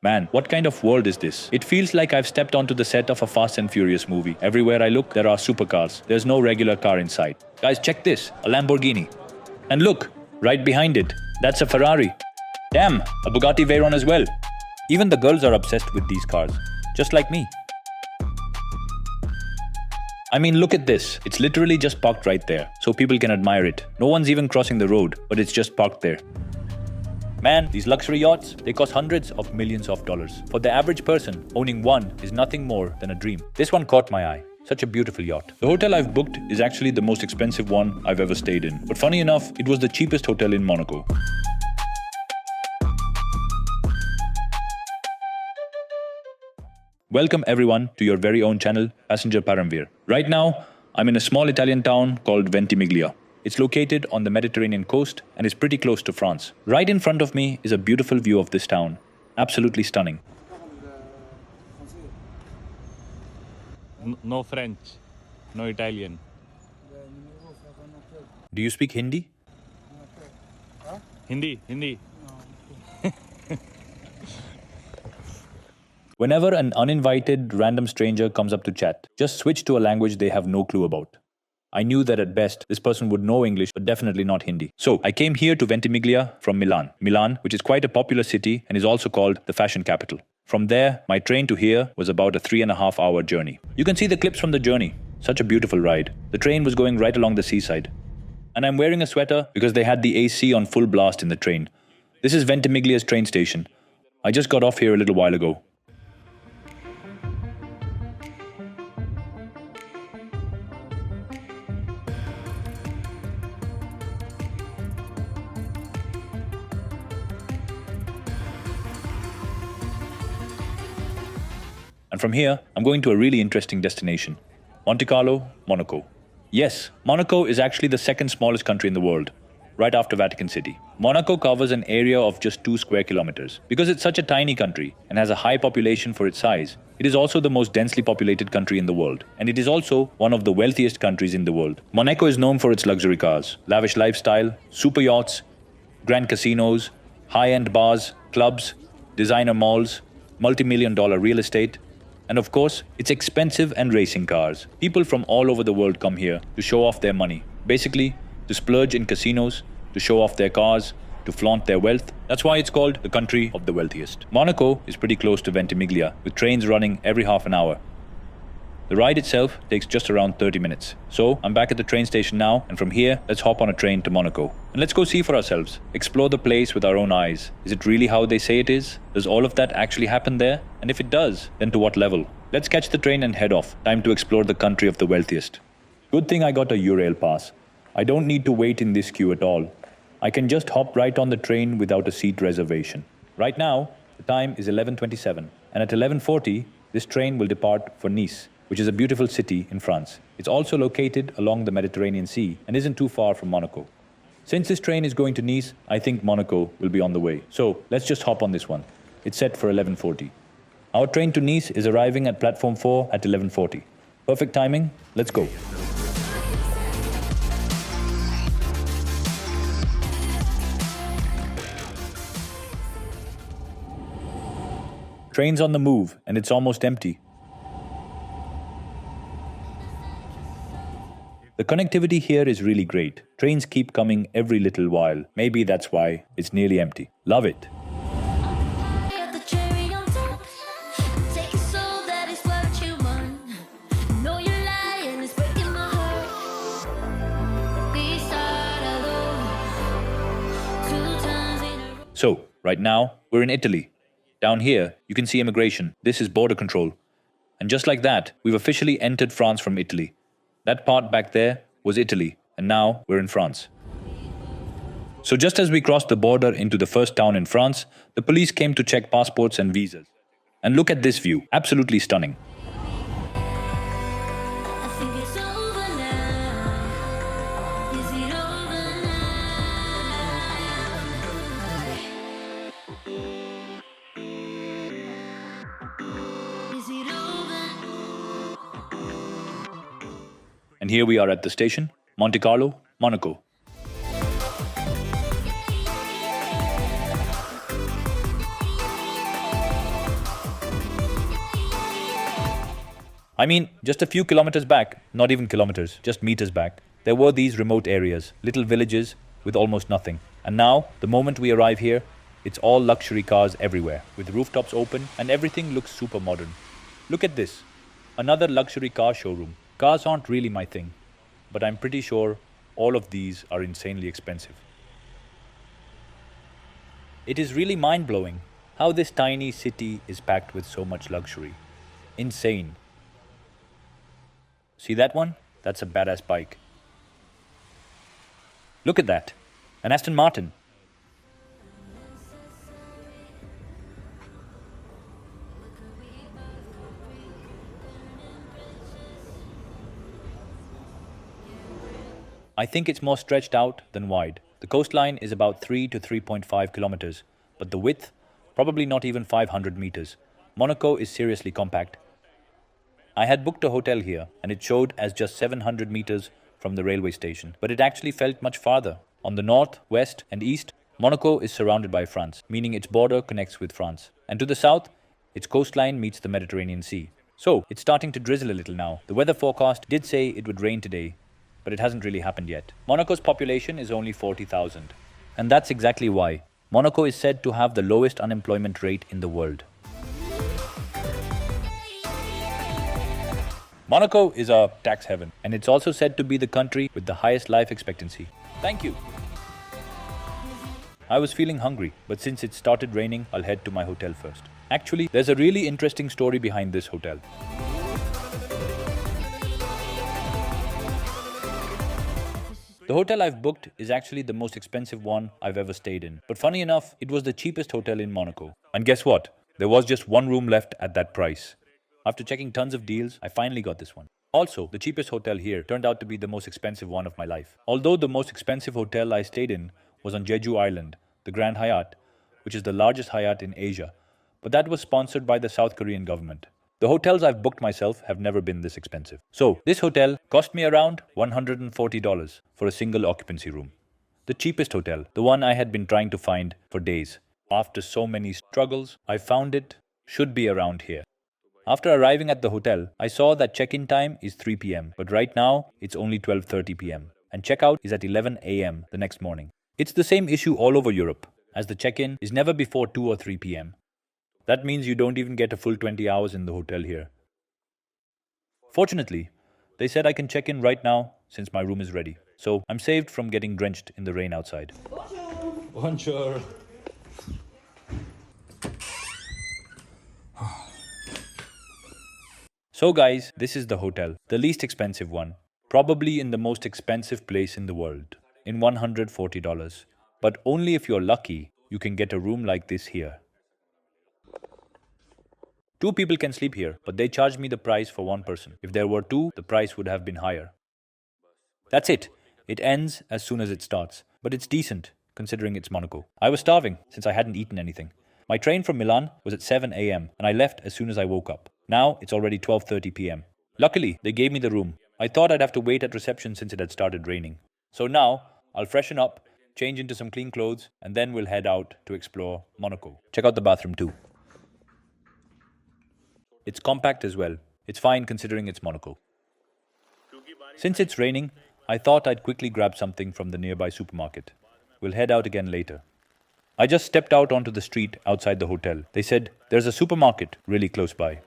Man, what kind of world is this? It feels like I've stepped onto the set of a Fast and Furious movie. Everywhere I look, there are supercars. There's no regular car in sight. Guys, check this, a Lamborghini. And look, right behind it, that's a Ferrari. Damn, a Bugatti Veyron as well. Even the girls are obsessed with these cars, just like me. I mean, look at this. It's literally just parked right there, so people can admire it. No one's even crossing the road, but it's just parked there. Man, these luxury yachts, they cost hundreds of millions of dollars. For the average person, owning one is nothing more than a dream. This one caught my eye. Such a beautiful yacht. The hotel I've booked is actually the most expensive one I've ever stayed in. But funny enough, it was the cheapest hotel in Monaco. Welcome everyone to your very own channel, Passenger Paramveer. Right now, I'm in a small Italian town called Ventimiglia. It's located on the Mediterranean coast and is pretty close to France. Right in front of me is a beautiful view of this town. Absolutely stunning. No French, no Italian. Do you speak Hindi? Hindi. Whenever an uninvited random stranger comes up to chat, just switch to a language they have no clue about. I knew that at best, this person would know English, but definitely not Hindi. So, I came here to Ventimiglia from Milan. Milan, which is quite a popular city and is also called the fashion capital. From there, my train to here was about a 3.5-hour journey. You can see the clips from the journey. Such a beautiful ride. The train was going right along the seaside. And I'm wearing a sweater because they had the AC on full blast in the train. This is Ventimiglia's train station. I just got off here a little while ago. And from here, I'm going to a really interesting destination. Monte Carlo, Monaco. Yes, Monaco is actually the second smallest country in the world, right after Vatican City. Monaco covers an area of just 2 square kilometers. Because it's such a tiny country and has a high population for its size, it is also the most densely populated country in the world. And it is also one of the wealthiest countries in the world. Monaco is known for its luxury cars, lavish lifestyle, super yachts, grand casinos, high-end bars, clubs, designer malls, multi-million-dollar real estate, and of course, it's expensive and racing cars. People from all over the world come here to show off their money. Basically, to splurge in casinos, to show off their cars, to flaunt their wealth. That's why it's called the country of the wealthiest. Monaco is pretty close to Ventimiglia, with trains running every half an hour. The ride itself takes just around 30 minutes. So, I'm back at the train station now, and from here, let's hop on a train to Monaco. And let's go see for ourselves. Explore the place with our own eyes. Is it really how they say it is? Does all of that actually happen there? And if it does, then to what level? Let's catch the train and head off. Time to explore the country of the wealthiest. Good thing I got a Eurail pass. I don't need to wait in this queue at all. I can just hop right on the train without a seat reservation. Right now, the time is 11:27, and at 11:40, this train will depart for Nice, which is a beautiful city in France. It's also located along the Mediterranean Sea and isn't too far from Monaco. Since this train is going to Nice, I think Monaco will be on the way. So let's just hop on this one. It's set for 11:40. Our train to Nice is arriving at platform 4 at 11:40. Perfect timing, let's go. Train's on the move and it's almost empty. The connectivity here is really great. Trains keep coming every little while. Maybe that's why it's nearly empty. Love it. So, right now, we're in Italy. Down here, you can see immigration. This is border control. And just like that, we've officially entered France from Italy. That part back there was Italy, and now we're in France. So just as we crossed the border into the first town in France, the police came to check passports and visas. And look at this view, absolutely stunning. And here we are at the station, Monte Carlo, Monaco. I mean, just a few kilometers back, not even kilometers, just meters back, there were these remote areas, little villages with almost nothing. And now, the moment we arrive here, it's all luxury cars everywhere, with rooftops open and everything looks super modern. Look at this. Another luxury car showroom. Cars aren't really my thing, but I'm pretty sure all of these are insanely expensive. It is really mind-blowing how this tiny city is packed with so much luxury. Insane. See that one? That's a badass bike. Look at that. An Aston Martin. I think it's more stretched out than wide. The coastline is about 3 to 3.5 kilometers, but the width, probably not even 500 meters. Monaco is seriously compact. I had booked a hotel here, and it showed as just 700 meters from the railway station, but it actually felt much farther. On the north, west, and east, Monaco is surrounded by France, meaning its border connects with France. And to the south, its coastline meets the Mediterranean Sea. So, it's starting to drizzle a little now. The weather forecast did say it would rain today, but it hasn't really happened yet. Monaco's population is only 40,000. And that's exactly why. Monaco is said to have the lowest unemployment rate in the world. Monaco is a tax heaven, and it's also said to be the country with the highest life expectancy. Thank you. I was feeling hungry, but since it started raining, I'll head to my hotel first. Actually, there's a really interesting story behind this hotel. The hotel I've booked is actually the most expensive one I've ever stayed in. But funny enough, it was the cheapest hotel in Monaco. And guess what? There was just one room left at that price. After checking tons of deals, I finally got this one. Also, the cheapest hotel here turned out to be the most expensive one of my life. Although the most expensive hotel I stayed in was on Jeju Island, the Grand Hyatt, which is the largest Hyatt in Asia. But that was sponsored by the South Korean government. The hotels I've booked myself have never been this expensive. So, this hotel cost me around $140 for a single occupancy room. The cheapest hotel, the one I had been trying to find for days. After so many struggles, I found it. Should be around here. After arriving at the hotel, I saw that check-in time is 3 p.m. But right now, it's only 12:30 p.m. And check-out is at 11 a.m. the next morning. It's the same issue all over Europe, as the check-in is never before 2 or 3 p.m. That means you don't even get a full 20 hours in the hotel here. Fortunately, they said I can check in right now since my room is ready. So I'm saved from getting drenched in the rain outside. Bonjour. So guys, this is the hotel, the least expensive one, probably in the most expensive place in the world, in $140. But only if you're lucky, you can get a room like this here. 2 people can sleep here, but they charged me the price for 1 person. If there were 2, the price would have been higher. That's it. It ends as soon as it starts. But it's decent, considering it's Monaco. I was starving, since I hadn't eaten anything. My train from Milan was at 7 a.m. and I left as soon as I woke up. Now it's already 12:30 p.m. Luckily, they gave me the room. I thought I'd have to wait at reception since it had started raining. So now, I'll freshen up, change into some clean clothes, and then we'll head out to explore Monaco. Check out the bathroom too. It's compact as well. It's fine considering it's Monaco. Since it's raining, I thought I'd quickly grab something from the nearby supermarket. We'll head out again later. I just stepped out onto the street outside the hotel. They said there's a supermarket really close by.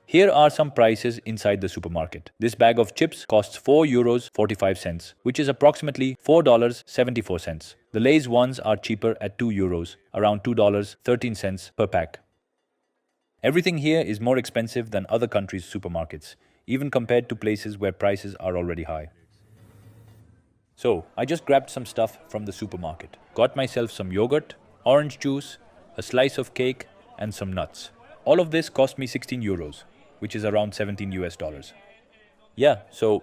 Here are some prices inside the supermarket. This bag of chips costs €4.45, which is approximately $4.74. The Lay's ones are cheaper at €2, around $2.13 per pack. Everything here is more expensive than other countries' supermarkets, even compared to places where prices are already high. So, I just grabbed some stuff from the supermarket. Got myself some yogurt, orange juice, a slice of cake, and some nuts. All of this cost me €16, which is around $17. Yeah, so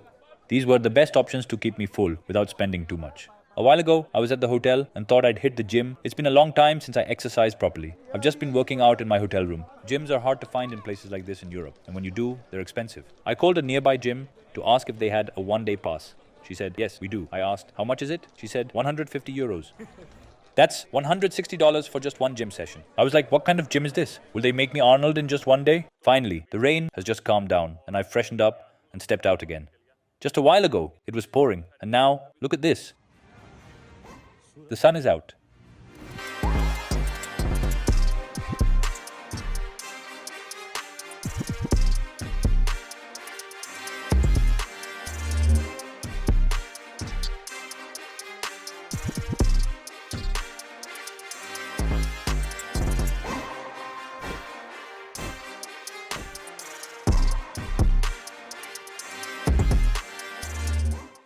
these were the best options to keep me full without spending too much. A while ago, I was at the hotel and thought I'd hit the gym. It's been a long time since I exercised properly. I've just been working out in my hotel room. Gyms are hard to find in places like this in Europe, and when you do, they're expensive. I called a nearby gym to ask if they had a one-day pass. She said, yes, we do. I asked, how much is it? She said, 150 euros. That's $160 for just one gym session. I was like, what kind of gym is this? Will they make me Arnold in just one day? Finally, the rain has just calmed down, and I've freshened up and stepped out again. Just a while ago, it was pouring, and now, look at this. The sun is out.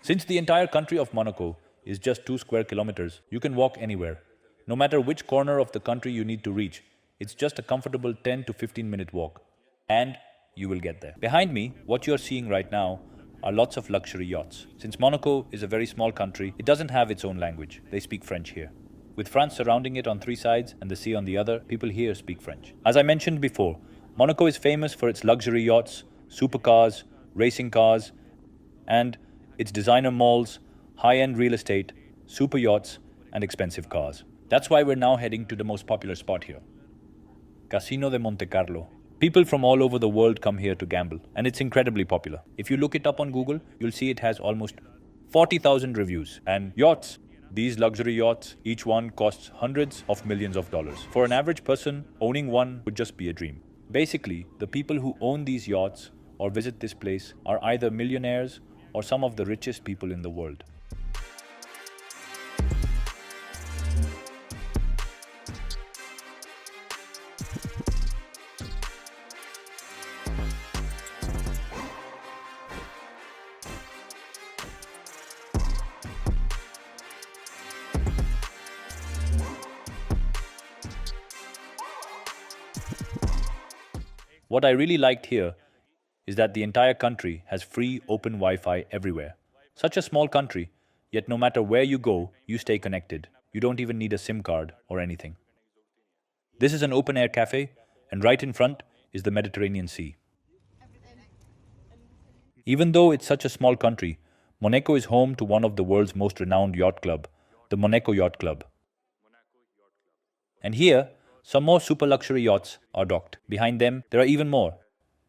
Since the entire country of Monaco is just 2 square kilometers, you can walk anywhere. No matter which corner of the country you need to reach, it's just a comfortable 10 to 15-minute walk. And you will get there. Behind me, what you're seeing right now are lots of luxury yachts. Since Monaco is a very small country, it doesn't have its own language. They speak French here. With France surrounding it on 3 sides and the sea on the other, people here speak French. As I mentioned before, Monaco is famous for its luxury yachts, supercars, racing cars, and its designer malls, high-end real estate, super yachts, and expensive cars. That's why we're now heading to the most popular spot here, Casino de Monte Carlo. People from all over the world come here to gamble, and it's incredibly popular. If you look it up on Google, you'll see it has almost 40,000 reviews. And yachts, these luxury yachts, each one costs hundreds of millions of dollars. For an average person, owning one would just be a dream. Basically, the people who own these yachts or visit this place are either millionaires or some of the richest people in the world. What I really liked here is that the entire country has free open Wi-Fi everywhere. Such a small country, yet no matter where you go, you stay connected. You don't even need a SIM card or anything. This is an open-air cafe, and right in front is the Mediterranean Sea. Even though it's such a small country, Monaco is home to one of the world's most renowned yacht club, the Monaco Yacht Club. And here, some more super luxury yachts are docked. Behind them, there are even more.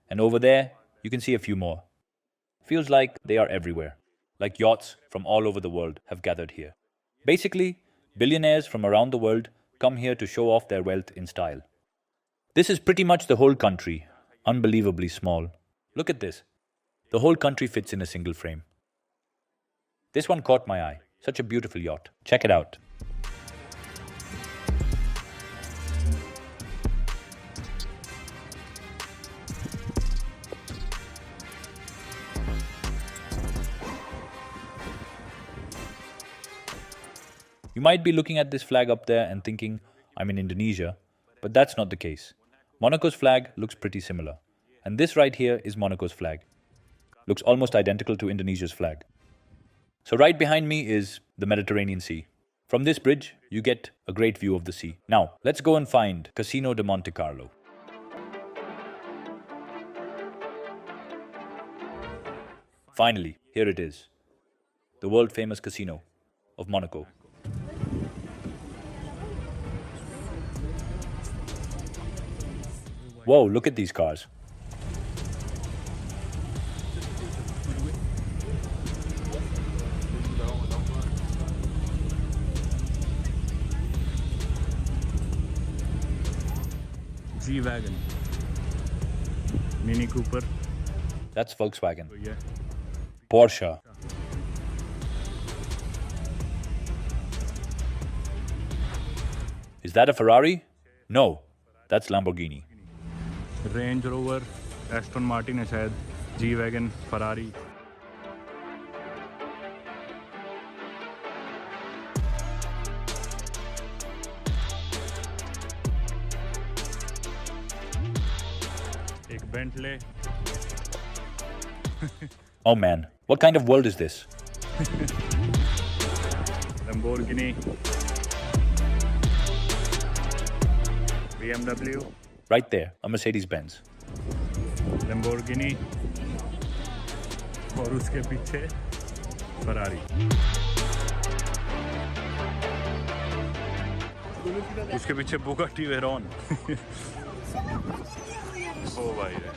And over there, you can see a few more. Feels like they are everywhere. Like yachts from all over the world have gathered here. Basically, billionaires from around the world come here to show off their wealth in style. This is pretty much the whole country, unbelievably small. Look at this. The whole country fits in a single frame. This one caught my eye. Such a beautiful yacht. Check it out. You might be looking at this flag up there and thinking, I'm in Indonesia, but that's not the case. Monaco's flag looks pretty similar. And this right here is Monaco's flag. Looks almost identical to Indonesia's flag. So right behind me is the Mediterranean Sea. From this bridge, you get a great view of the sea. Now, let's go and find Casino de Monte Carlo. Finally, here it is. The world-famous casino of Monaco. Whoa, look at these cars. G-Wagon, Mini Cooper. That's Volkswagen. Yeah. Porsche. Is that a Ferrari? No, that's Lamborghini. Range Rover, Aston Martin है शायद, G-Wagon, Ferrari. एक Bentley. Oh man, what kind of world is this? Lamborghini, BMW, Right there, a Mercedes-Benz. Lamborghini और उसके पीछे Ferrari. उसके पीछे Bugatti Veyron. ओ भाई रे.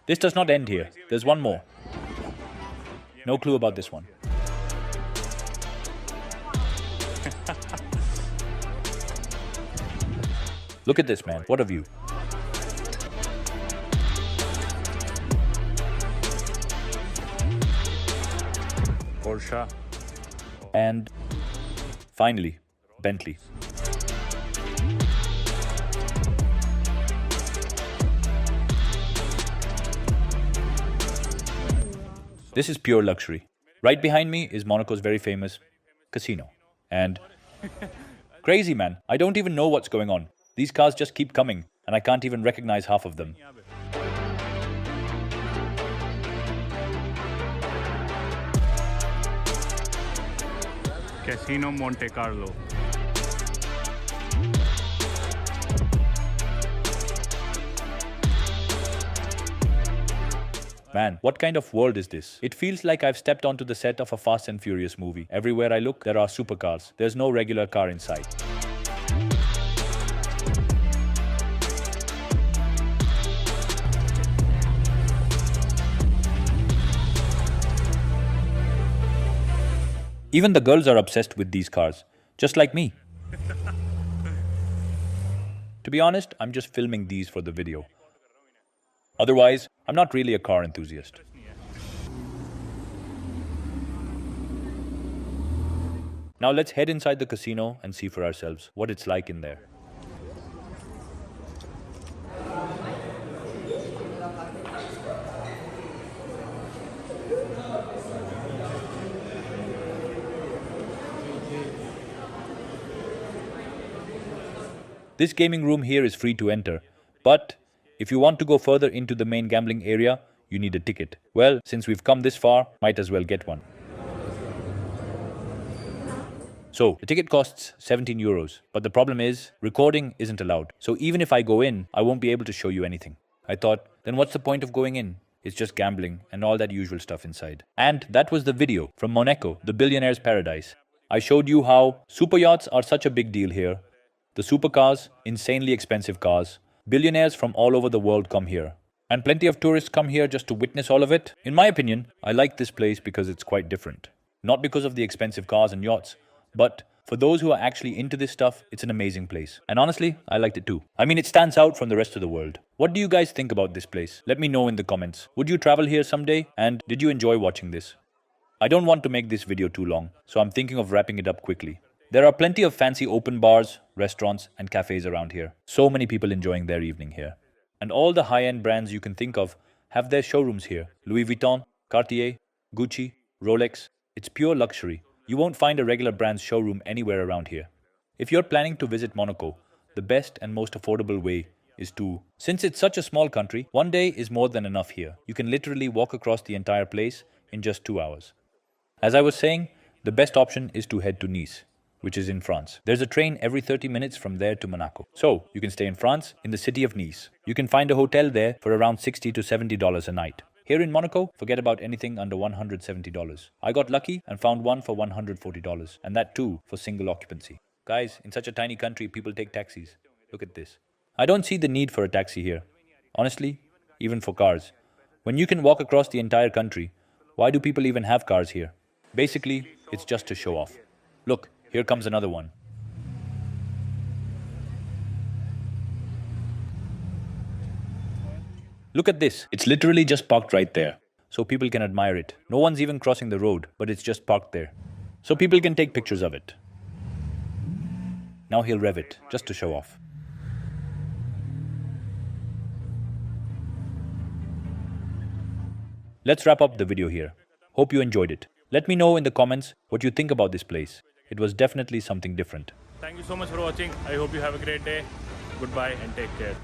This does not end here. There's one more. No clue about this one. Look at this, man. What a view. Porsche. And finally, Bentley. This is pure luxury. Right behind me is Monaco's very famous casino. And crazy, man. I don't even know what's going on. These cars just keep coming, and I can't even recognize half of them. Casino Monte Carlo. Man, what kind of world is this? It feels like I've stepped onto the set of a Fast and Furious movie. Everywhere I look, there are supercars. There's no regular car in sight. Even the girls are obsessed with these cars, just like me. To be honest, I'm just filming these for the video. Otherwise, I'm not really a car enthusiast. Now let's head inside the casino and see for ourselves what it's like in there. This gaming room here is free to enter, but if you want to go further into the main gambling area, you need a ticket. Well, since we've come this far, might as well get one. So, the ticket costs 17 euros, but the problem is, recording isn't allowed. So even if I go in, I won't be able to show you anything. I thought, then what's the point of going in? It's just gambling and all that usual stuff inside. And that was the video from Monaco, the Billionaires' paradise. I showed you how super yachts are such a big deal here. The supercars, insanely expensive cars. Billionaires from all over the world come here. And plenty of tourists come here just to witness all of it. In my opinion, I like this place because it's quite different. Not because of the expensive cars and yachts, but for those who are actually into this stuff, it's an amazing place. And honestly, I liked it too. I mean, it stands out from the rest of the world. What do you guys think about this place? Let me know in the comments. Would you travel here someday? And did you enjoy watching this? I don't want to make this video too long, so I'm thinking of wrapping it up quickly. There are plenty of fancy open bars, restaurants, and cafes around here. So many people enjoying their evening here. And all the high-end brands you can think of have their showrooms here. Louis Vuitton, Cartier, Gucci, Rolex. It's pure luxury. You won't find a regular brand's showroom anywhere around here. If you're planning to visit Monaco, the best and most affordable way is to... Since it's such a small country, one day is more than enough here. You can literally walk across the entire place in just 2 hours. As I was saying, the best option is to head to Nice, which is in France. There's a train every 30 minutes from there to Monaco. So, you can stay in France, in the city of Nice. You can find a hotel there for around $60 to $70 a night. Here in Monaco, forget about anything under $170. I got lucky and found one for $140, and that too for single occupancy. Guys, in such a tiny country, people take taxis. Look at this. I don't see the need for a taxi here. Honestly, even for cars. When you can walk across the entire country, why do people even have cars here? Basically, it's just to show off. Look, here comes another one. Look at this. It's literally just parked right there. So people can admire it. No one's even crossing the road, but it's just parked there. So people can take pictures of it. Now he'll rev it, just to show off. Let's wrap up the video here. Hope you enjoyed it. Let me know in the comments what you think about this place. It was definitely something different. Thank you so much for watching. I hope you have a great day. Goodbye and take care.